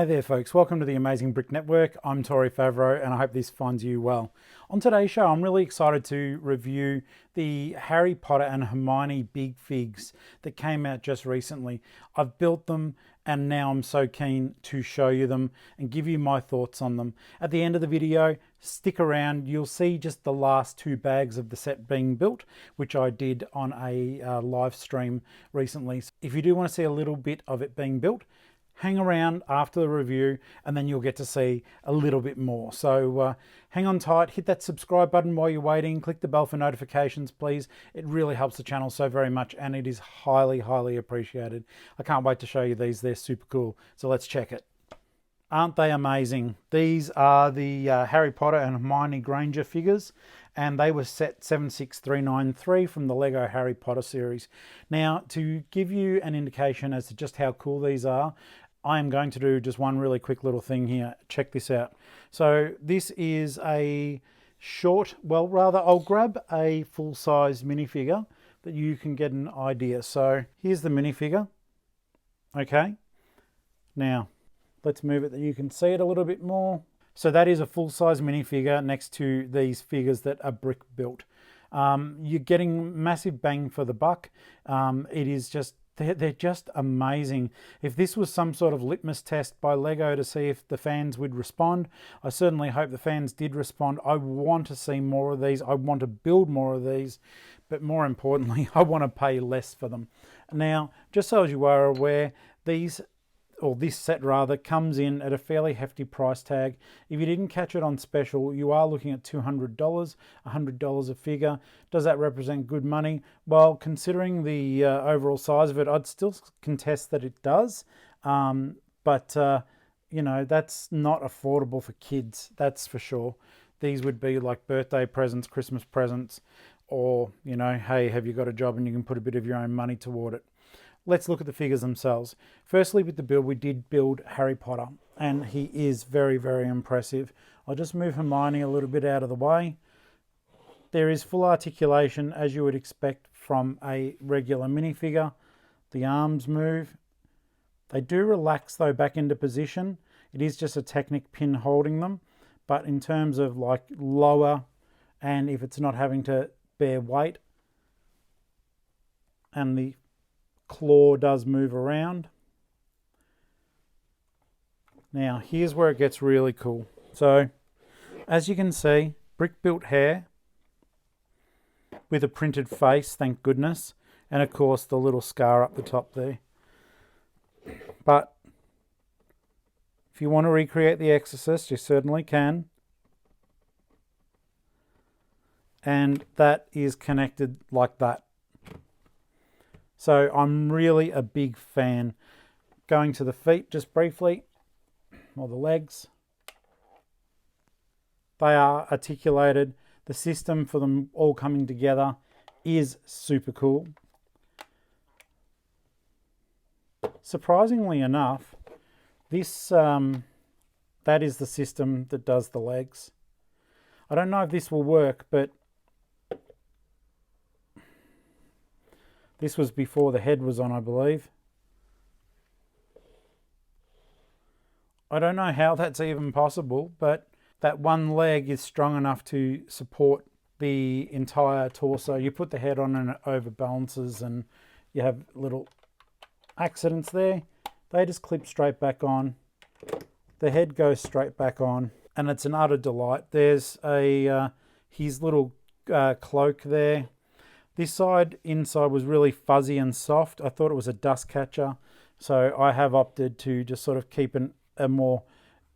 Hey there folks, welcome to the Amazing Brick Network. I'm Tori Favreau and I hope this finds you well. On today's show I'm really excited to review the Harry Potter and Hermione Big Figs that came out just recently. I've built them and now I'm so keen to show you them and give you my thoughts on them. At the end of the video, stick around, you'll see just the last 2 bags of the set being built, which I did on a live stream recently. So if you do want to see a little bit of it being built, hang around after the review and then you'll get to see a little bit more. So hang on tight, hit that subscribe button while you're waiting, click the bell for notifications please. It really helps the channel so very much and it is highly appreciated. I can't wait to show you these, they're super cool. So let's check it. Aren't they amazing? These are the Harry Potter and Hermione Granger figures and they were set 76393 from the Lego Harry Potter series. Now to give you an indication as to just how cool these are, I am going to do just one really quick little thing here. Check this out. So this is a short, well rather I'll grab a full-size minifigure that you can get an idea. So here's the minifigure. Okay, now let's move it that you can see it a little bit more. So that is a full-size minifigure next to these figures that are brick built. You're getting massive bang for the buck. It is just, they're just amazing. If this was some sort of litmus test by Lego to see if the fans would respond, I certainly hope the fans did respond. I want to see more of these. I want to build more of these, but more importantly, I want to pay less for them. Now, just so as you are aware, this set rather, comes in at a fairly hefty price tag. If you didn't catch it on special, you are looking at $200, $100 a figure. Does that represent good money? Well, considering the overall size of it, I'd still contest that it does. But you know, that's not affordable for kids, that's for sure. These would be like birthday presents, Christmas presents, or, you know, hey, have you got a job and you can put a bit of your own money toward it. Let's look at the figures themselves. Firstly, with the build, we did build Harry Potter, and he is very impressive. I'll just move Hermione a little bit out of the way. There is full articulation, as you would expect from a regular minifigure. The arms move. They do relax, though, back into position. It is just a Technic pin holding them, but in terms of like lower, and if it's not having to bear weight, and the claw does move around. Now here's where it gets really cool. So as you can see, brick built hair with a printed face, thank goodness, and of course the little scar up the top there. But if you want to recreate The Exorcist, you certainly can. And that is connected like that. So I'm really a big fan. Going to the feet just briefly, or the legs. They are articulated. The system for them all coming together is super cool. Surprisingly enough, this that is the system that does the legs. I don't know if this will work, but this was before the head was on, I believe. I don't know how that's even possible, but that one leg is strong enough to support the entire torso. You put the head on and it overbalances and you have little accidents there. They just clip straight back on. The head goes straight back on and it's an utter delight. There's a his little cloak there. This side, inside, was really fuzzy and soft. I thought it was a dust catcher. So I have opted to just sort of keep a more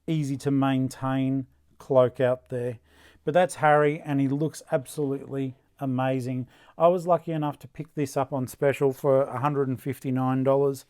easy to maintain cloak out there. But that's Harry and he looks absolutely amazing. I was lucky enough to pick this up on special for $159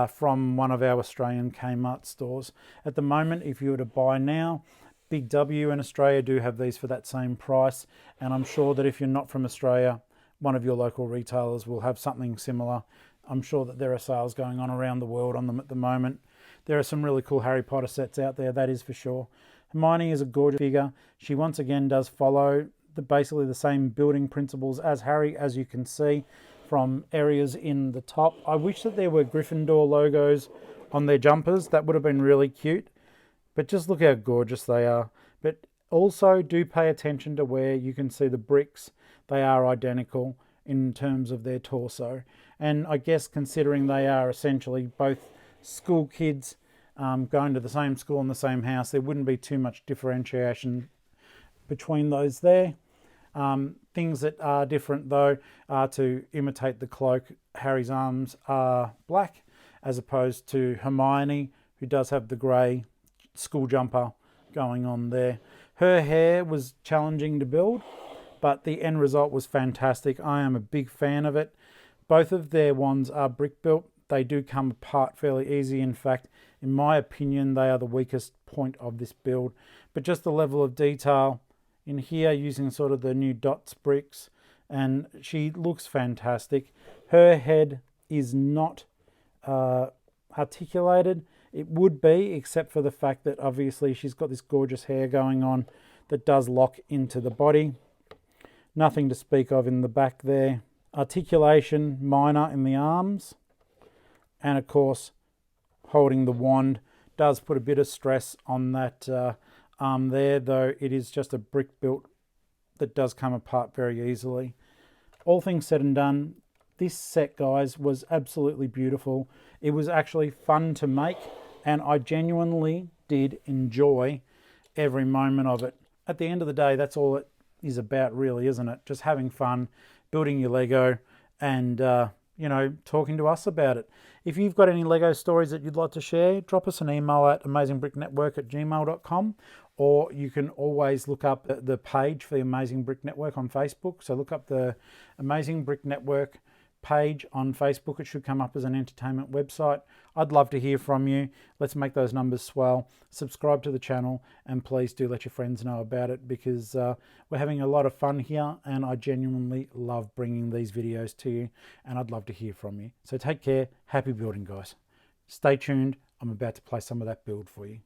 from one of our Australian Kmart stores. At the moment, if you were to buy now, Big W in Australia do have these for that same price. And I'm sure that if you're not from Australia, one of your local retailers will have something similar. I'm sure that there are sales going on around the world on them at the moment. There are some really cool Harry Potter sets out there, that is for sure. Hermione is a gorgeous figure. She once again does follow basically the same building principles as Harry, as you can see from areas in the top. I wish that there were Gryffindor logos on their jumpers. That would have been really cute. But just look how gorgeous they are. But also do pay attention to where you can see the bricks. They are identical in terms of their torso. And I guess considering they are essentially both school kids going to the same school in the same house, there wouldn't be too much differentiation between those there. Things that are different though are to imitate the cloak. Harry's arms are black as opposed to Hermione, who does have the grey school jumper going on there. Her hair was challenging to build, but the end result was fantastic. I am a big fan of it. Both of their wands are brick built. They do come apart fairly easy. In fact, in my opinion, they are the weakest point of this build. But just the level of detail in here using sort of the new dots bricks, and she looks fantastic. Her head is not articulated. It would be, except for the fact that obviously she's got this gorgeous hair going on that does lock into the body. Nothing to speak of in the back there. Articulation minor in the arms, and of course holding the wand does put a bit of stress on that arm there, though it is just a brick built that does come apart very easily. All things said and done, this set, guys, was absolutely beautiful. It was actually fun to make, and I genuinely did enjoy every moment of it. At the end of the day, that's all it is about, really, isn't it? Just having fun, building your Lego, and talking to us about it. If you've got any Lego stories that you'd like to share, drop us an email at amazingbricknetwork@gmail.com, or you can always look up the page for the Amazing Brick Network on Facebook. So look up the Amazing Brick Network page on Facebook. It should come up as an entertainment website. I'd love to hear from you. Let's make those numbers swell. Subscribe to the channel, and please do let your friends know about it, because we're having a lot of fun here, and I genuinely love bringing these videos to you, and I'd love to hear from you. So take care. Happy building, guys. Stay tuned. I'm about to play some of that build for you.